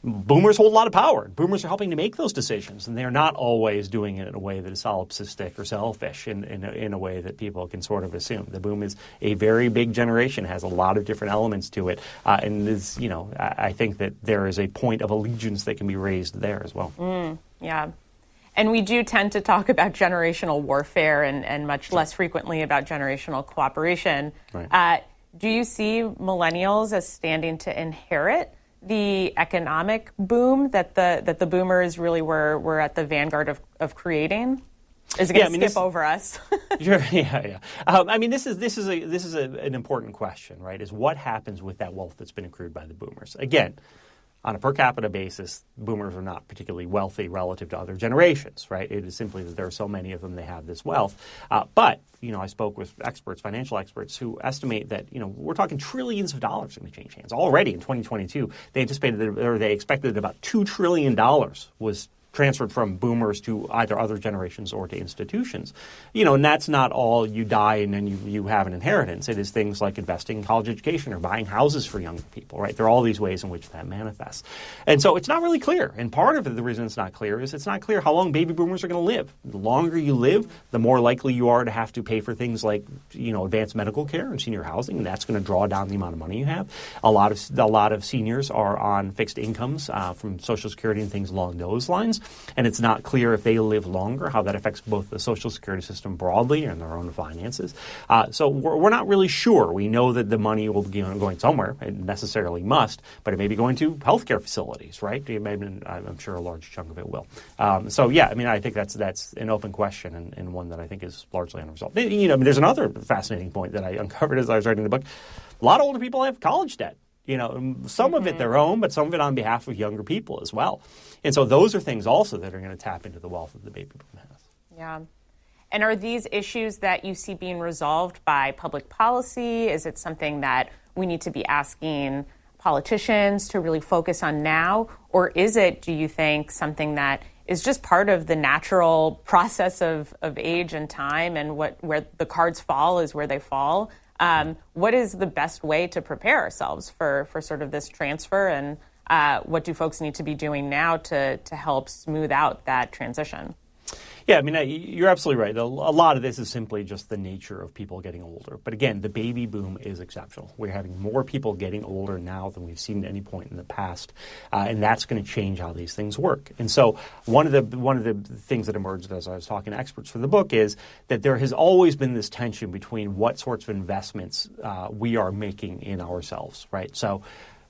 boomers hold a lot of power. Boomers are helping to make those decisions, and they're not always doing it in a way that is solipsistic or selfish in a way that people can sort of assume. The boom is a very big generation, has a lot of different elements to it, and is, I think that there is a point of allegiance that can be raised there as well.
Yeah. And we do tend to talk about generational warfare and much less frequently about generational cooperation.
Right.
Do you see millennials as standing to inherit the economic boom that the boomers really were at the vanguard of creating? Is it going to skip over us?
Sure. Yeah. This is an important question, right? Is what happens with that wealth that's been accrued by the boomers? Again, on a per capita basis, boomers are not particularly wealthy relative to other generations, right? It is simply that there are so many of them, they have this wealth. But I spoke with experts, financial experts, who estimate that, we're talking trillions of dollars going to change hands. Already in 2022, they expected that about $2 trillion was transferred from boomers to either other generations or to institutions. And that's not all you die and then you have an inheritance. It is things like investing in college education or buying houses for younger people, right? There are all these ways in which that manifests. And so it's not really clear. And part of the reason it's not clear is it's not clear how long baby boomers are going to live. The longer you live, the more likely you are to have to pay for things like, advanced medical care and senior housing, and that's going to draw down the amount of money you have. A lot of seniors are on fixed incomes from Social Security and things along those lines. And it's not clear if they live longer, how that affects both the Social Security system broadly and their own finances. So we're not really sure. We know that the money will be going somewhere. It necessarily must, but it may be going to healthcare facilities, right? I'm sure a large chunk of it will. I think that's an open question and one that I think is largely unresolved. There's another fascinating point that I uncovered as I was writing the book. A lot of older people have college debt. Some of it their own, but some of it on behalf of younger people as well. And so those are things also that are going to tap into the wealth that the baby boom has.
Yeah. And are these issues that you see being resolved by public policy? Is it something that we need to be asking politicians to really focus on now? Or is it, do you think, something that is just part of the natural process of age and time, and where the cards fall is where they fall? What is the best way to prepare ourselves for sort of this transfer, and what do folks need to be doing now to help smooth out that transition?
Yeah, you're absolutely right. A lot of this is simply just the nature of people getting older. But again, the baby boom is exceptional. We're having more people getting older now than we've seen at any point in the past, and that's going to change how these things work. And so one of the things that emerged as I was talking to experts for the book is that there has always been this tension between what sorts of investments we are making in ourselves, right? So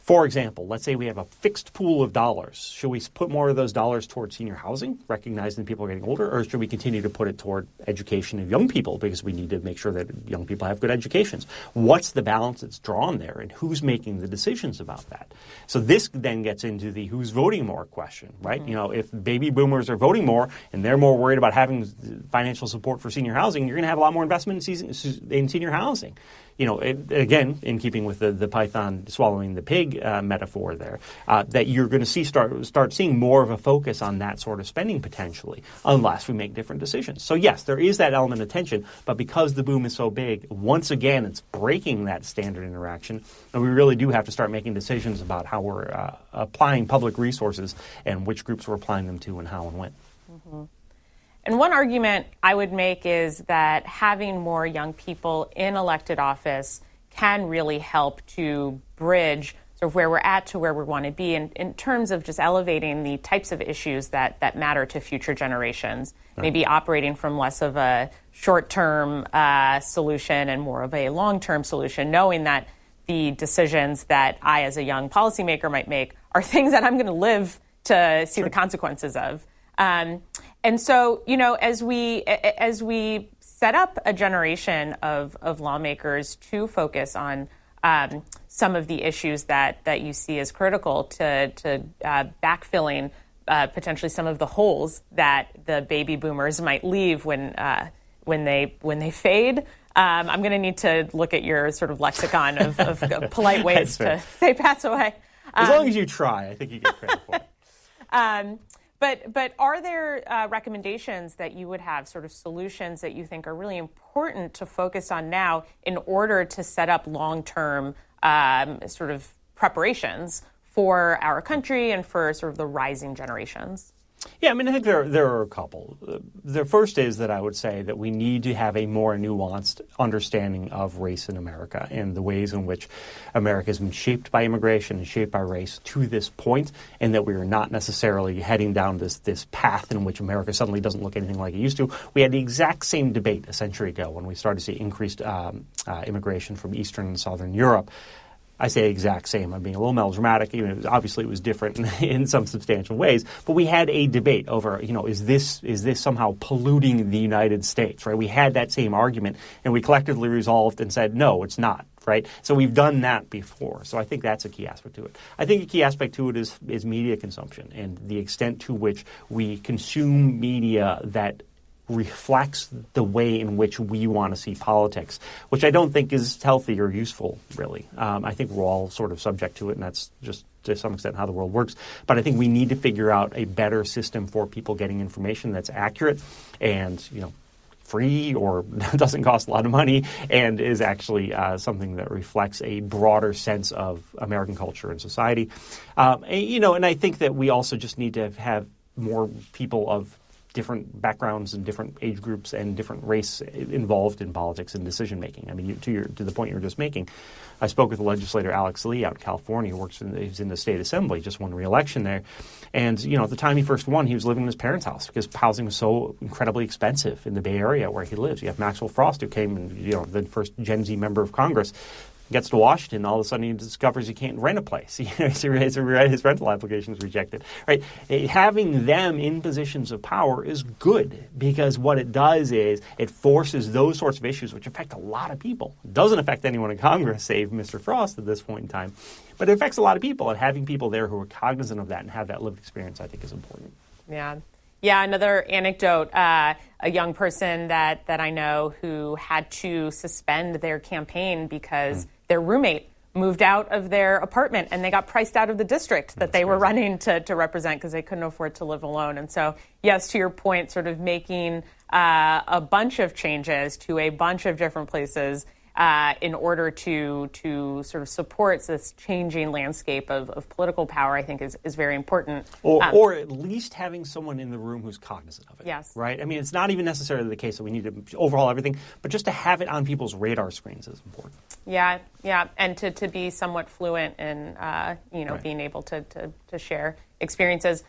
For example, let's say we have a fixed pool of dollars. Should we put more of those dollars towards senior housing, recognizing people are getting older, or should we continue to put it toward education of young people because we need to make sure that young people have good educations? What's the balance that's drawn there, and who's making the decisions about that? So this then gets into the who's voting more question, right? Mm-hmm. If baby boomers are voting more and they're more worried about having financial support for senior housing, you're going to have a lot more investment in senior housing. Again, in keeping with the python swallowing the pig metaphor there, that you're going to start seeing more of a focus on that sort of spending potentially, unless we make different decisions. So yes, there is that element of tension, but because the boom is so big, once again, it's breaking that standard interaction, and we really do have to start making decisions about how we're applying public resources and which groups we're applying them to and how and when.
Mm-hmm. And one argument I would make is that having more young people in elected office can really help to bridge sort of where we're at to where we want to be in terms of just elevating the types of issues that matter to future generations, maybe operating from less of a short-term solution and more of a long-term solution, knowing that the decisions that I as a young policymaker might make are things that I'm going to live to see the consequences of. And so, as we set up a generation of lawmakers to focus on some of the issues that you see as critical to backfilling potentially some of the holes that the baby boomers might leave when they fade. I'm going to need to look at your sort of lexicon of polite ways to say pass away.
As long as you try, I think you get credit for it.
But are there recommendations that you would have, sort of solutions that you think are really important to focus on now in order to set up long-term sort of preparations for our country and for sort of the rising generations?
Yeah, I think there are a couple. The first is that I would say that we need to have a more nuanced understanding of race in America and the ways in which America has been shaped by immigration and shaped by race to this point, and that we are not necessarily heading down this path in which America suddenly doesn't look anything like it used to. We had the exact same debate a century ago when we started to see increased immigration from Eastern and Southern Europe. I say exact same. I'm being a little melodramatic. Obviously, it was different in some substantial ways. But we had a debate over, is this somehow polluting the United States, right? We had that same argument, and we collectively resolved and said, no, it's not, right? So we've done that before. So I think that's a key aspect to it. I think a key aspect to it is media consumption and the extent to which we consume media that reflects the way in which we want to see politics, which I don't think is healthy or useful, really. I think we're all sort of subject to it, and that's just to some extent how the world works. But I think we need to figure out a better system for people getting information that's accurate and, free or doesn't cost a lot of money and is actually something that reflects a broader sense of American culture and society. And I think that we also just need to have more people of different backgrounds and different age groups and different race involved in politics and decision making. To the point you were just making, I spoke with the legislator Alex Lee out in California, who he's in the state assembly, just won re-election there. And at the time he first won, he was living in his parents' house because housing was so incredibly expensive in the Bay Area where he lives. You have Maxwell Frost, who came and the first Gen Z member of Congress. Gets to Washington, all of a sudden he discovers he can't rent a place. His rental application is rejected. Right? Having them in positions of power is good because what it does is it forces those sorts of issues which affect a lot of people. It doesn't affect anyone in Congress, save Mr. Frost at this point in time. But it affects a lot of people, and having people there who are cognizant of that and have that lived experience, I think, is important.
Yeah. Yeah, another anecdote, a young person that I know who had to suspend their campaign because their roommate moved out of their apartment and they got priced out of the district that they were running to represent because they couldn't afford to live alone. And so, yes, to your point, sort of making a bunch of changes to a bunch of different places in order to sort of support this changing landscape of political power, I think is very important.
Or at least having someone in the room who's cognizant of it.
Yes.
Right? It's not even necessarily the case that we need to overhaul everything, but just to have it on people's radar screens is important.
Yeah, and to be somewhat fluent in, being able to share experiences.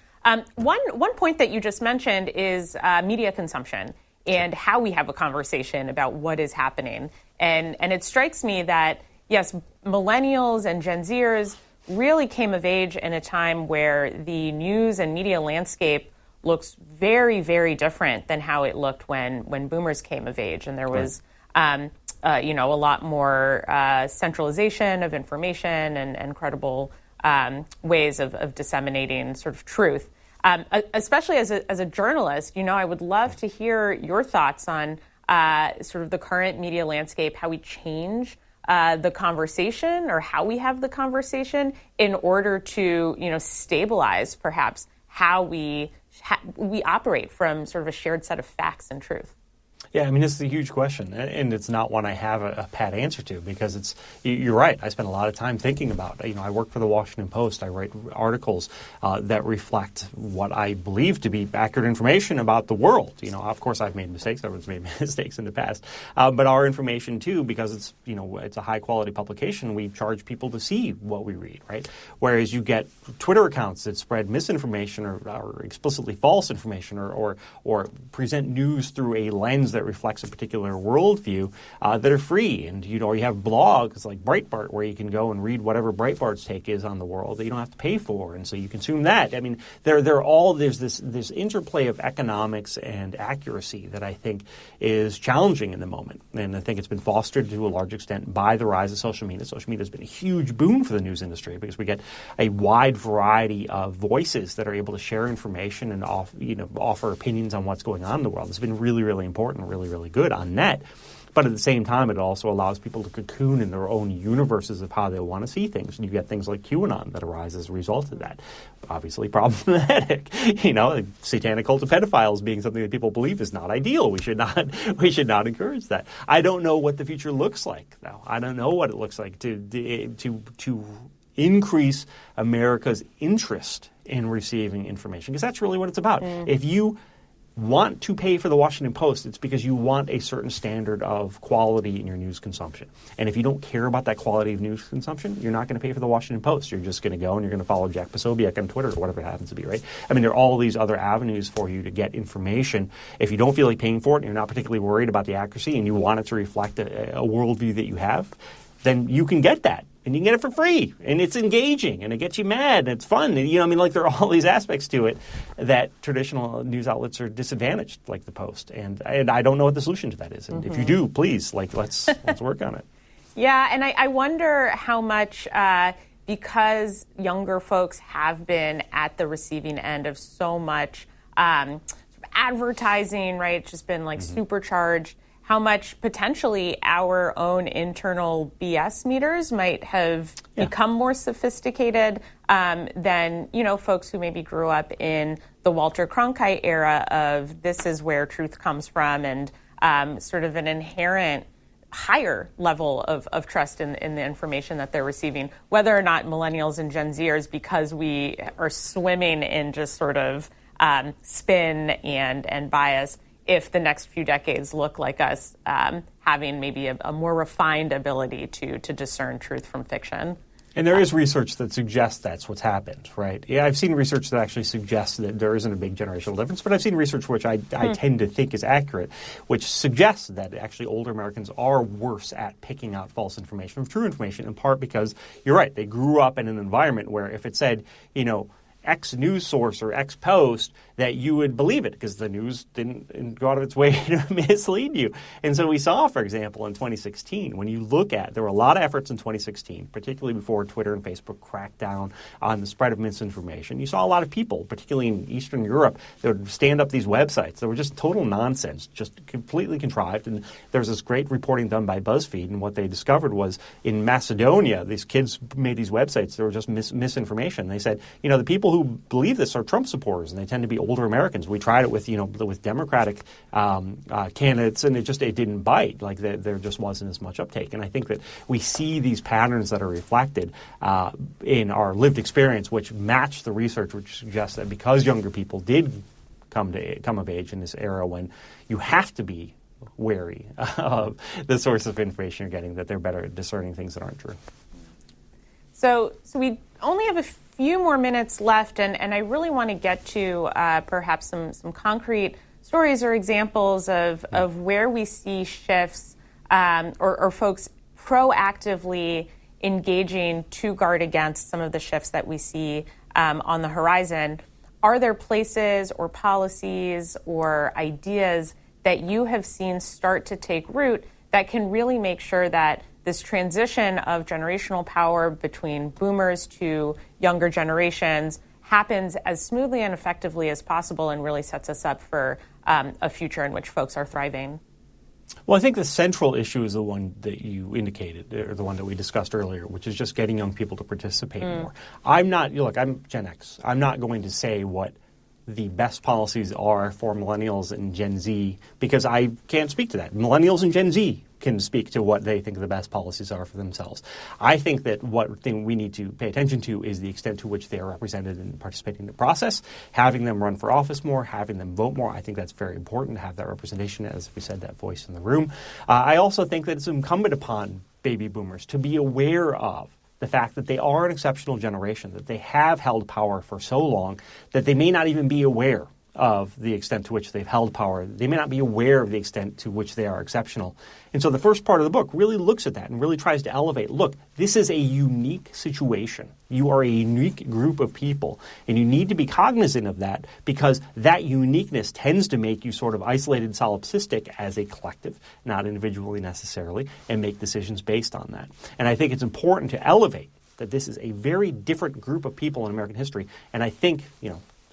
One point that you just mentioned is media consumption and how we have a conversation about what is happening. And it strikes me that, yes, millennials and Gen Zers really came of age in a time where the news and media landscape looks very, very different than how it looked when boomers came of age. And there was, a lot more centralization of information and credible ways of disseminating sort of truth. Especially as a journalist, I would love to hear your thoughts on sort of the current media landscape, how we change the conversation or how we have the conversation in order to, stabilize perhaps how we operate from sort of a shared set of facts and truth.
Yeah, I mean, this is a huge question, and it's not one I have a pat answer to, because you're right. I spend a lot of time thinking about it. I work for the Washington Post. I write articles that reflect what I believe to be accurate information about the world. Of course, I've made mistakes. Everyone's made mistakes in the past. But our information, too, because it's a high-quality publication, we charge people to see what we read, right? Whereas you get Twitter accounts that spread misinformation or explicitly false information or present news through a lens that reflects a particular worldview that are free. And, you have blogs like Breitbart where you can go and read whatever Breitbart's take is on the world that you don't have to pay for. And so you consume that. I mean, there's this interplay of economics and accuracy that I think is challenging in the moment. And I think it's been fostered to a large extent by the rise of social media. Social media has been a huge boon for the news industry because we get a wide variety of voices that are able to share information and offer opinions on what's going on in the world. It's been really, really important, really, really good on net. But at the same time, it also allows people to cocoon in their own universes of how they want to see things. And you get things like QAnon that arise as a result of that. Obviously problematic. The satanic cult of pedophiles being something that people believe is not ideal. We should not encourage that. I don't know what the future looks like, though. I don't know what it looks like to increase America's interest in receiving information, because that's really what it's about. If you want to pay for the Washington Post, it's because you want a certain standard of quality in your news consumption. And if you don't care about that quality of news consumption, you're not going to pay for the Washington Post. You're just going to go and you're going to follow Jack Posobiec on Twitter or whatever it happens to be, right? I mean, there are all these other avenues for you to get information. If you don't feel like paying for it and you're not particularly worried about the accuracy and you want it to reflect a worldview that you have, then you can get that. And you can get it for free, and it's engaging, and it gets you mad, and it's fun. And, there are all these aspects to it that traditional news outlets are disadvantaged, like the Post. And I don't know what the solution to that is. And if you do, please, let's work on it.
Yeah, and I wonder how much, because younger folks have been at the receiving end of so much advertising, right? It's just been supercharged. How much potentially our own internal BS meters might have become more sophisticated than, folks who maybe grew up in the Walter Cronkite era of this is where truth comes from, and sort of an inherent higher level of trust in the information that they're receiving, whether or not millennials and Gen Zers, because we are swimming in just sort of spin and bias, if the next few decades look like us having maybe a more refined ability to discern truth from fiction.
And there is research that suggests that's what's happened, right? Yeah, I've seen research that actually suggests that there isn't a big generational difference, but I've seen research which I tend to think is accurate, which suggests that actually older Americans are worse at picking out false information from true information, in part because, you're right, they grew up in an environment where if it said, X news source or X post, that you would believe it because the news didn't go out of its way to mislead you. And so we saw, for example, in 2016, when you look at, there were a lot of efforts in 2016, particularly before Twitter and Facebook cracked down on the spread of misinformation. You saw a lot of people, particularly in Eastern Europe, that would stand up these websites that were just total nonsense, just completely contrived. And there was this great reporting done by BuzzFeed, and what they discovered was in Macedonia, these kids made these websites that were just misinformation. They said, the people who believe this are Trump supporters, and they tend to be older Americans. We tried it with Democratic candidates, and it didn't bite. There just wasn't as much uptake. And I think that we see these patterns that are reflected in our lived experience, which match the research, which suggests that because younger people did come of age in this era when you have to be wary of the source of information you're getting, that they're better at discerning things that aren't true.
So we only have a few more minutes left, and I really want to get to perhaps some concrete stories or examples of where we see shifts or folks proactively engaging to guard against some of the shifts that we see on the horizon. Are there places or policies or ideas that you have seen start to take root that can really make sure that this transition of generational power between boomers to younger generations happens as smoothly and effectively as possible and really sets us up for a future in which folks are thriving?
Well, I think the central issue is the one that you indicated, or the one that we discussed earlier, which is just getting young people to participate more. I'm Gen X. I'm not going to say what the best policies are for millennials and Gen Z because I can't speak to that. Millennials and Gen Z can speak to what they think the best policies are for themselves. I think that what thing we need to pay attention to is the extent to which they are represented and participating in the process, having them run for office more, having them vote more. I think that's very important to have that representation, as we said, that voice in the room. I also think that it's incumbent upon baby boomers to be aware of the fact that they are an exceptional generation, that they have held power for so long that they may not even be aware of the extent to which they've held power. They may not be aware of the extent to which they are exceptional. And so the first part of the book really looks at that and really tries to elevate, look, this is a unique situation. You are a unique group of people, and you need to be cognizant of that because that uniqueness tends to make you sort of isolated, solipsistic as a collective, not individually necessarily, and make decisions based on that. And I think it's important to elevate that this is a very different group of people in American history, and I think,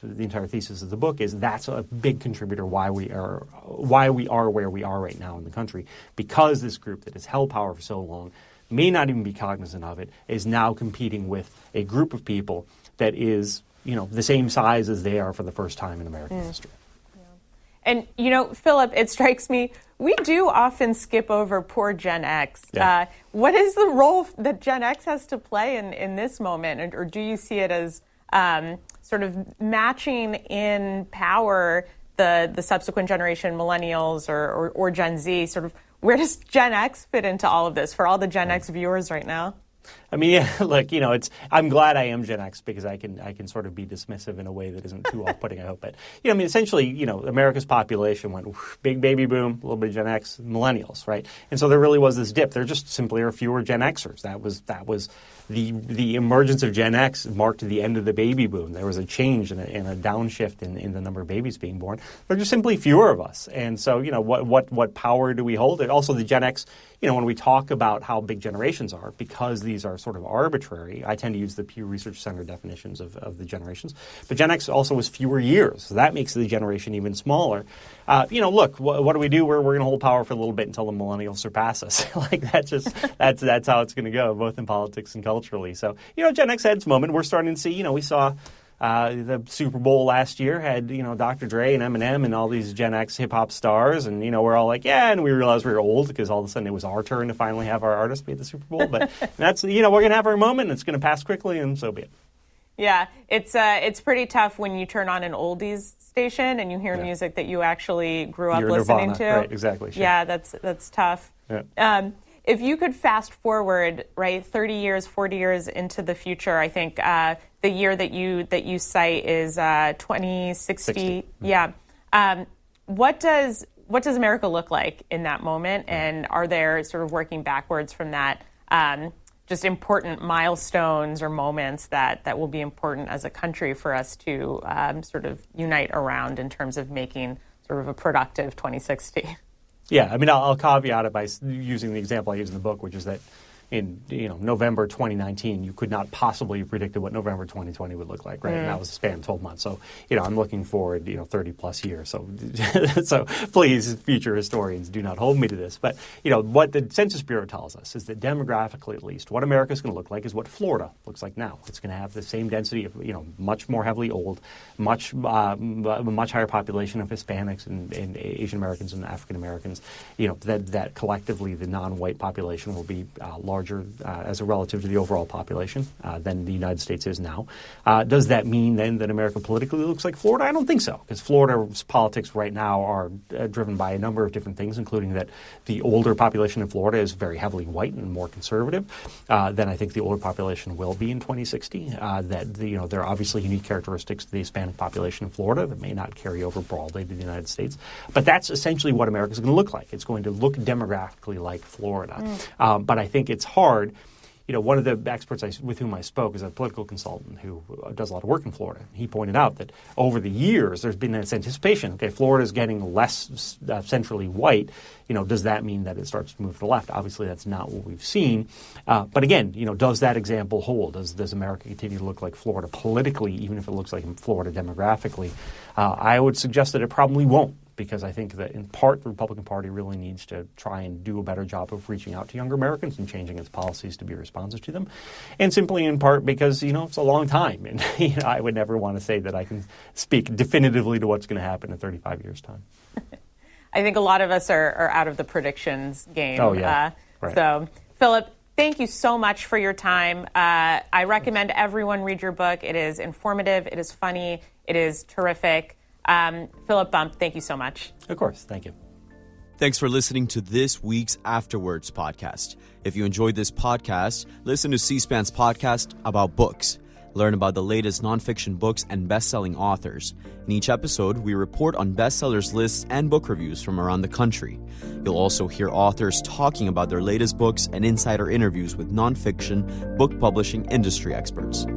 the entire thesis of the book is that's a big contributor why we are where we are right now in the country, because this group that has held power for so long may not even be cognizant of it, is now competing with a group of people that is, the same size as they are for the first time in American history.
And, Philip, it strikes me, we do often skip over poor Gen X.
Yeah.
What is the role that Gen X has to play in this moment? Or do you see it as sort of matching in power the subsequent generation, millennials or Gen Z? Sort of, where does Gen X fit into all of this for all the Gen X viewers right now?
I mean, yeah, I'm glad I am Gen X because I can sort of be dismissive in a way that isn't too off-putting, I hope. But, essentially, America's population went big baby boom, a little bit of Gen X, millennials, right? And so there really was this dip. There just simply are fewer Gen Xers. That was the emergence of Gen X marked the end of the baby boom. There was a change and a downshift in the number of babies being born. There are just simply fewer of us. And so, what power do we hold? And also the Gen X, when we talk about how big generations are, because these are sort of arbitrary, I tend to use the Pew Research Center definitions of the generations. But Gen X also was fewer years, so that makes the generation even smaller. Look, what do we do? We're going to hold power for a little bit until the millennials surpass us. That's how it's going to go, both in politics and culturally. So, Gen X had its moment. We're starting to see, we saw the Super Bowl last year had, Dr. Dre and Eminem and all these Gen X hip-hop stars. And, we're all like, yeah, and we realized we were old because all of a sudden it was our turn to finally have our artist be at the Super Bowl. But that's, we're going to have our moment, and it's going to pass quickly, and so be it.
Yeah, it's pretty tough when you turn on an oldies station and you hear music that you actually grew up listening
Nirvana.
to.
Right, exactly. Sure.
Yeah, that's tough.
Yeah.
If you could fast forward, 30 years, 40 years into the future, I think the year that you cite is 2060. Yeah. What does America look like in that moment? And are there, sort of working backwards from that, just important milestones or moments that will be important as a country for us to sort of unite around in terms of making sort of a productive 2060?
Yeah, I mean, I'll caveat it by using the example I use in the book, which is that in November 2019, you could not possibly have predicted what November 2020 would look like, right? And that was a span of 12 months. So, I'm looking forward, 30 plus years. So, so please, future historians, do not hold me to this. But, what the Census Bureau tells us is that demographically, at least, what America is going to look like is what Florida looks like now. It's going to have the same density of, much more heavily old, much higher population of Hispanics and Asian Americans and African Americans. That collectively the non-white population will be larger as a relative to the overall population than the United States is now. Does that mean then that America politically looks like Florida? I don't think so, because Florida's politics right now are driven by a number of different things, including that the older population in Florida is very heavily white and more conservative than I think the older population will be in 2060. There are obviously unique characteristics to the Hispanic population in Florida that may not carry over broadly to the United States. But that's essentially what America is going to look like. It's going to look demographically like Florida. But I think it's hard. one of the experts with whom I spoke is a political consultant who does a lot of work in Florida. He pointed out that over the years there's been this anticipation, okay, Florida's getting less centrally white. Does that mean that it starts to move to the left? Obviously, that's not what we've seen. But again, does that example hold? Does America continue to look like Florida politically, even if it looks like Florida demographically? I would suggest that it probably won't, because I think that in part the Republican Party really needs to try and do a better job of reaching out to younger Americans and changing its policies to be responsive to them. And simply in part because, it's a long time. And I would never want to say that I can speak definitively to what's going to happen in 35 years' time.
I think a lot of us are out of the predictions game.
Oh, yeah. Right.
So, Philip, thank you so much for your time. I recommend everyone read your book. It is informative. It is funny. It is terrific. Philip Bump, thank you so much.
Of course. Thank you.
Thanks for listening to this week's Afterwards podcast. If you enjoyed this podcast, listen to C-SPAN's podcast about books. Learn about the latest nonfiction books and best-selling authors. In each episode, we report on bestsellers lists and book reviews from around the country. You'll also hear authors talking about their latest books and insider interviews with nonfiction book publishing industry experts.